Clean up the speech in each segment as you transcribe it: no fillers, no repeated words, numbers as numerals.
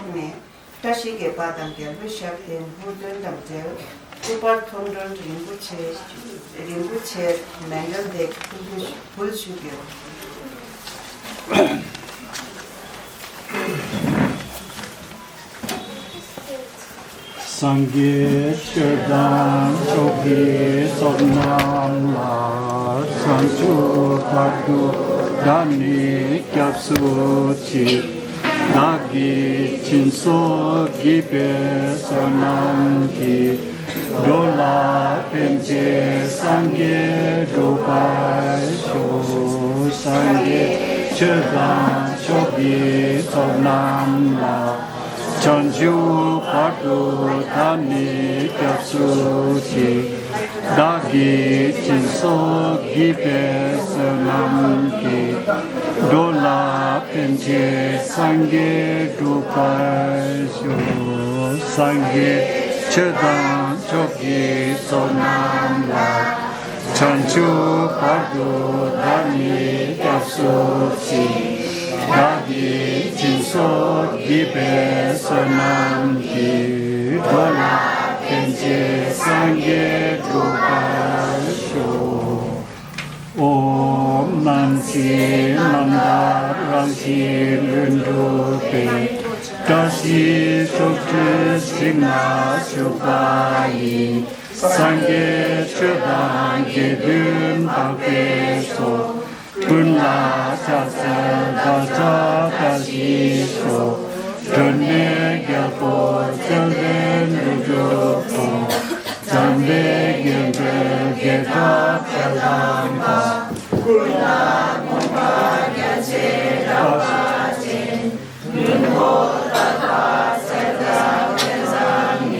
में टशी के बाद अंके विषय के बुद्धन दंते ऊपर थोंडर रिंगुचे मैंगल देख फुल शुक्र संगे शदान चोगे सोनामला संचु पाटु दानी क्याप्सुची 나기 진소 기베 선남기 돌라 벤제 상게 도바쇼 상게 저가 쇼기 선남라 전주 파도 다니 겹수지 나기 진소 기베 선남기 돌라 벤제 상게 도바쇼 상게 저당 저기 소남라 전주 파도 다니 겹수지 나기 진소 기베서 남기 돌라 벤제 상게 도바쇼 옴 남시 남다랑시 른두베 다시 속주 sigma 슈바이 상게 처단 기름 밖에서 분라 사사 다자 다시소 전내 겹고 전내 누르고 전내 겹에 개가 달랑가 분라 뭔가 야제라와제 눈보다가 세다 세상이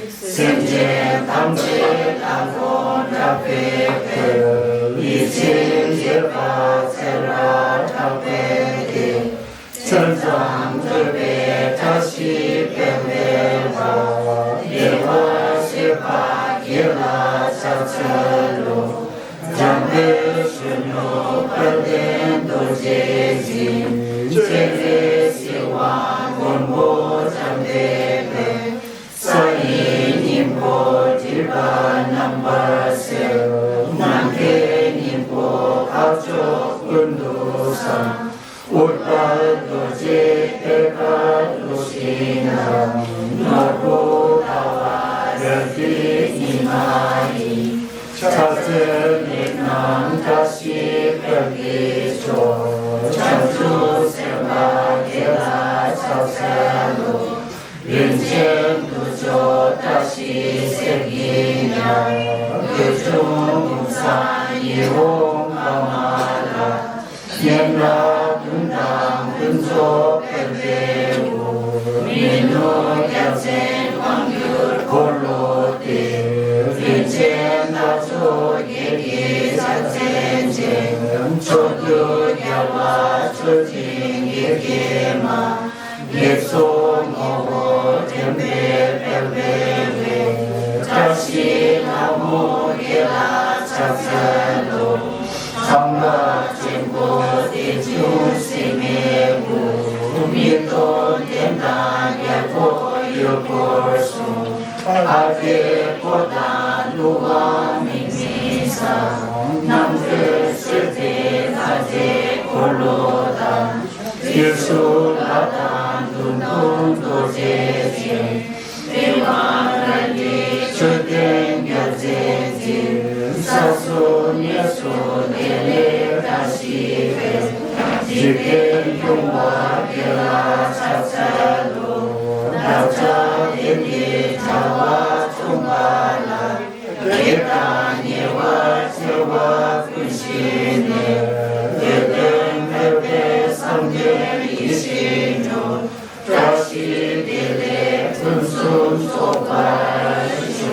생제 당제 나고 나베베 이제 제바 세라 타베게 천상들베 다시 뱀베와 예와 세바 예라 사철로 장대신로 뱀덴도 제진 제제시와 원보 장대베 서인님보 딜바 남바세 남계님보 가족 은두상 올바도 제대가도 신나 너보다와 여기니마이 차스는 남 다시 벽이죠 천주생각이라 차세로 인생구조 다시 새기냐 그중사 이홍강하라 옛날 분당 분소 뱀배우 민노야생 왕귤 골로띠 인생 나초 얘기 자생쟁 초두야와 초진 얘기마 예소모고 뱀배뱀배배 다시 나무기라 자살로 성가진보 대중심의구 미돈 된다냐고 유골수 아들보다 누가 민미사 남들 쓸때 가제 골로다 일수라다 눈동도 제지 대만을리 주된 여제지 사순 예수 내내 다시 지금 용과 결라 차차로 나차 대비 자와 총발라 개단예와 제와 근신에 예든 맵에 삼계 이신조 다시 내내 분순 소발쇼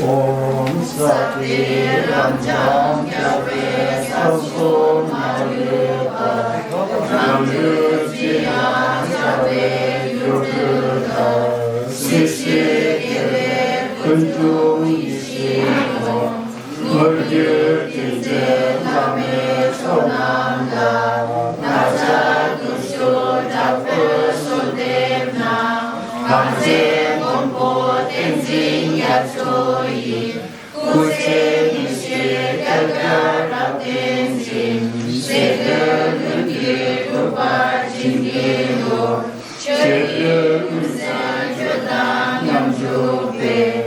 옴 사티 람장야베 사소 마르바 남유지야 야베 유르다 시시게레 근중이시고 물들 길제 남의 소남다 나자 두쇼 잡고 강제 공포 땡진 약소이 구체미실 결결합 땡진 세금 길 도발 진기도 최근 운산 교당 양주배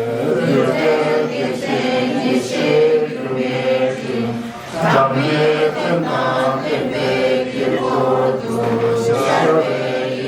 유대 개생 예실 교배진 장례 편당 대배 길고도 샤베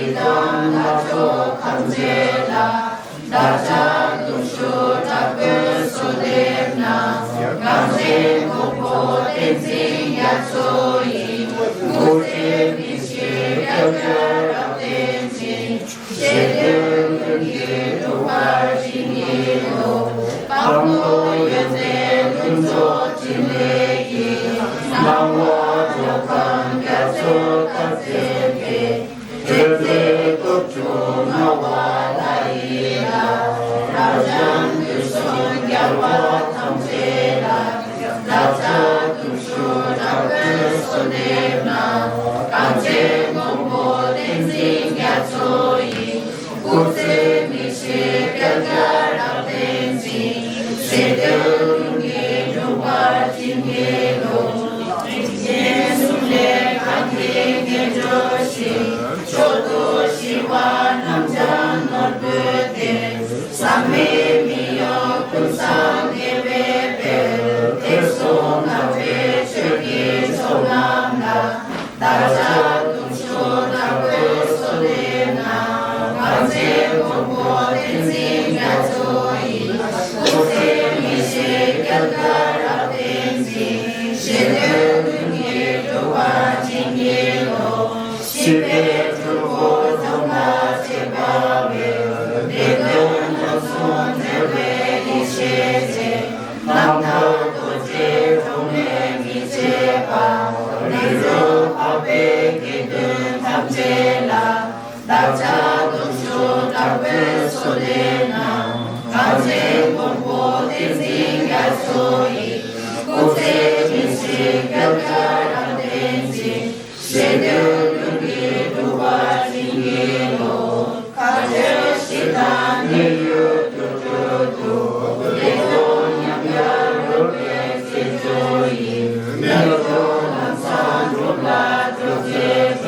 이당 나조 강제라 나자 동쇼 답을 소대나 강제 공포 땡진 약소이 고제 미실 결결합 땡진 세금 길 도발 진기로 방도 연대 근조 진례기 나와 조강 가서 탑재게 대대 법조 나와 나이라 라장 유선 야와 탐세라 나자 두수 답을 소내나 강제 공포 땡진 야소이 고세 미실 결결합 땡진 세금 길 도발 진기로 예술의 강행의 조시 초도시와 남자 넓으대 삼매미여 군상의 배배 대송합회 최기 소남나 나자 동쇼 답을 소내나 강제 공포 땡진 야소이 고세 미실 결결합 땡진 세금 길 도발 진기로 시대 주고 정마 제밥에 내돈 연손 대회 이시제 남도도제 동행이 제밥 내조 밥에 기든 탐제라 나자 동쇼 답을 소대나 강제 공포 땡진 야소이 고세 미실 결결합 땡진 세금 길 도발 진기로 가져시단 내유두두두 내돈 양별로 백세조이 내돈 항상 졸라 조제게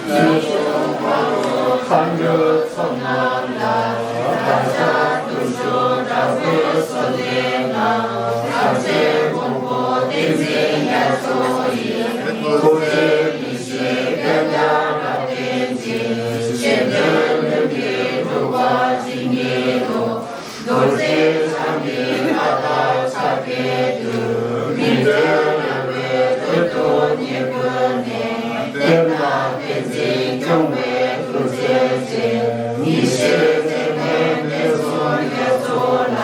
내종과로 강력 성난다 나자 두쇼 답을 써내나 강제 공포 땡진 야소이 고제 미실 결결합 땡진 세금 길 도발 진기로 노제 장비 바다 차게두 민들야외 뜻돈 예근해 대나 땡진 경외 도제제 미실제내 내손 야소라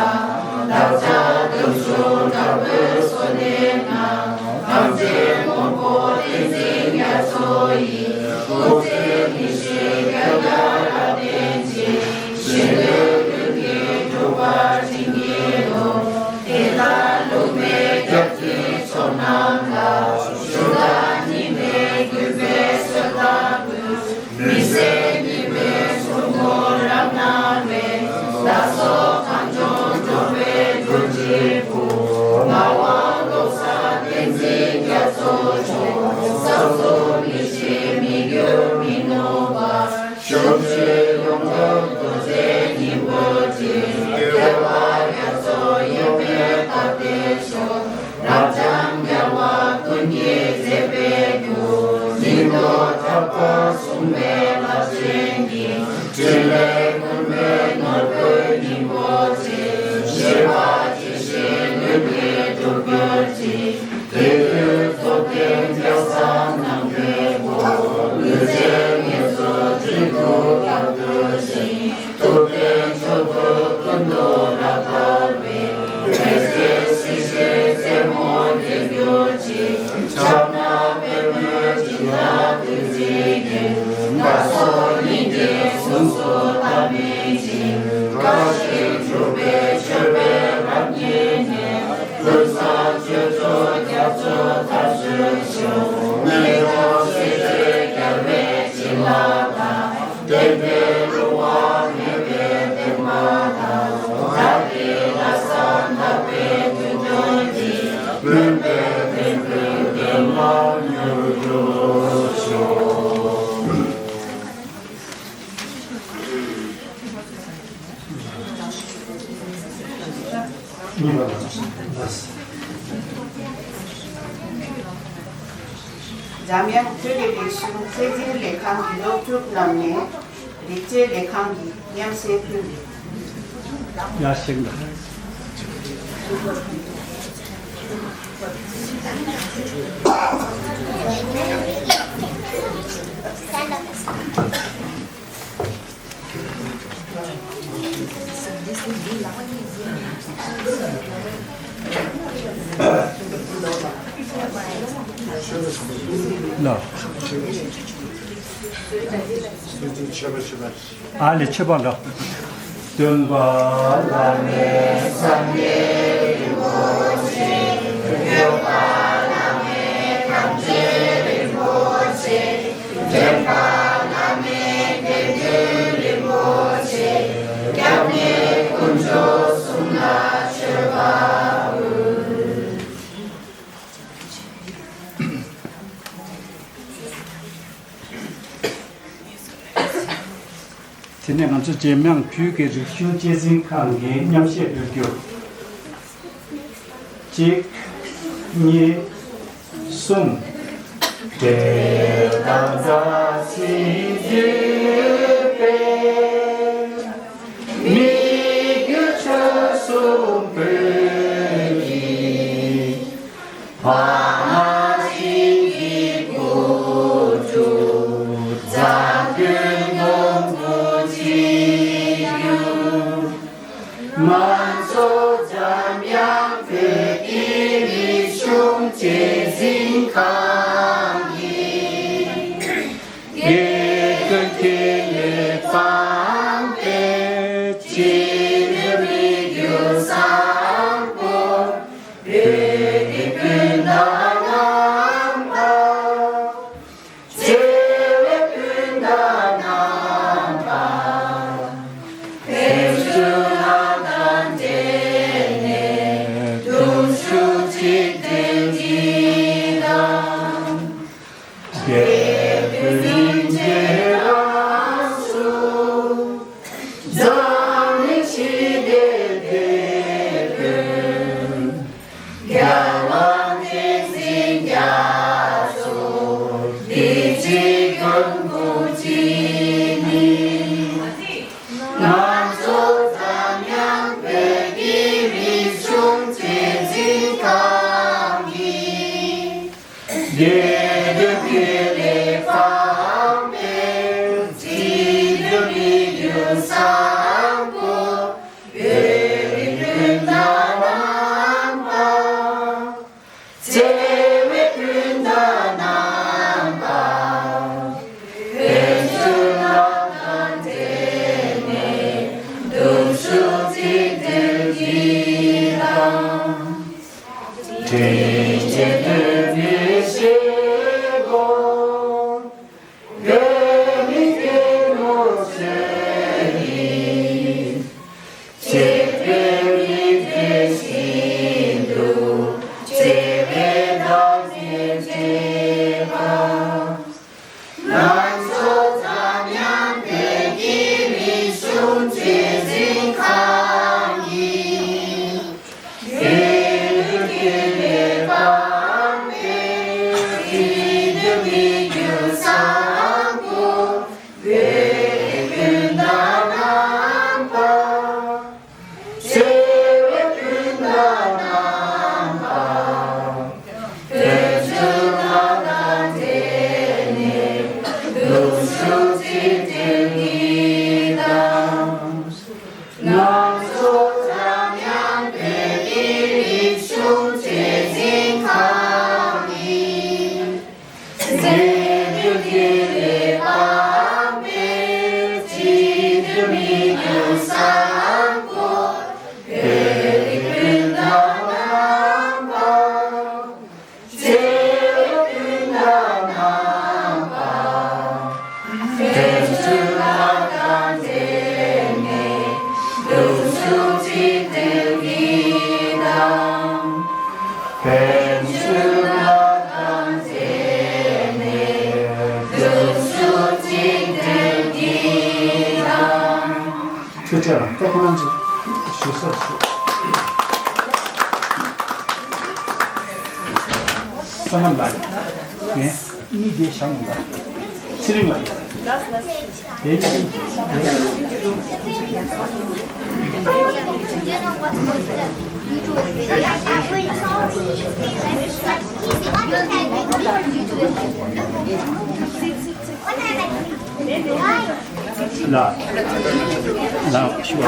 나자 등쇼 답을 소내나 강제 공포 땡진 야소이 고제 미실 결결합 땡진 세금 길 도발 진기로 대달로매 곁이 소남라 수다님의 규배 서다부 미세님의 손모랑나외 나서 강종 조배 눈질고 나와 노사 땡진 야소조 사소 미실 미교 민호바 쇼시 용덕 도제 니보지 개와 야소 예배 가대쇼 라장야와 군예 제배도 니도 잡고 숨매 라생기 진례 군매 넓은 니보지 시와 지신 유비 두별지 대들 속된 벽상 남되고 의쟁에서 지도 가듯이 도된 초도 건도라가베 백세 시세 세모 대교지 참나배면 진나 그지게 나소이게 순수 담이지 가시 주배 철배 람예네 불사 주조 겹쳐 다스쇼 내가 세계 결배 진나다 대대로와 내배 자명 들리리슈 세제 레캉기 녹죽 남네 리제 레캉기 냠세필 야생다. 나. 알리 쳐봐라. 등바람에 산내를 보지 등바람에 감지를 보지 등바람에 대들을 보지 깜내 군조 숨나 출바우今天俺这见面举给这修健身康的两些表表，即你送给大家喜日杯，你个车送给你，花心的不住，咱个农夫。满洲赞扬的英雄结心抗议，也跟天也放的今日里有三国，别跟那南巴，这位跟那南巴，陪着。就这样，再不能就收拾。 상한 말. 예. 이게 상한 말. 치는 말. 네. 라. 라. 쉬워.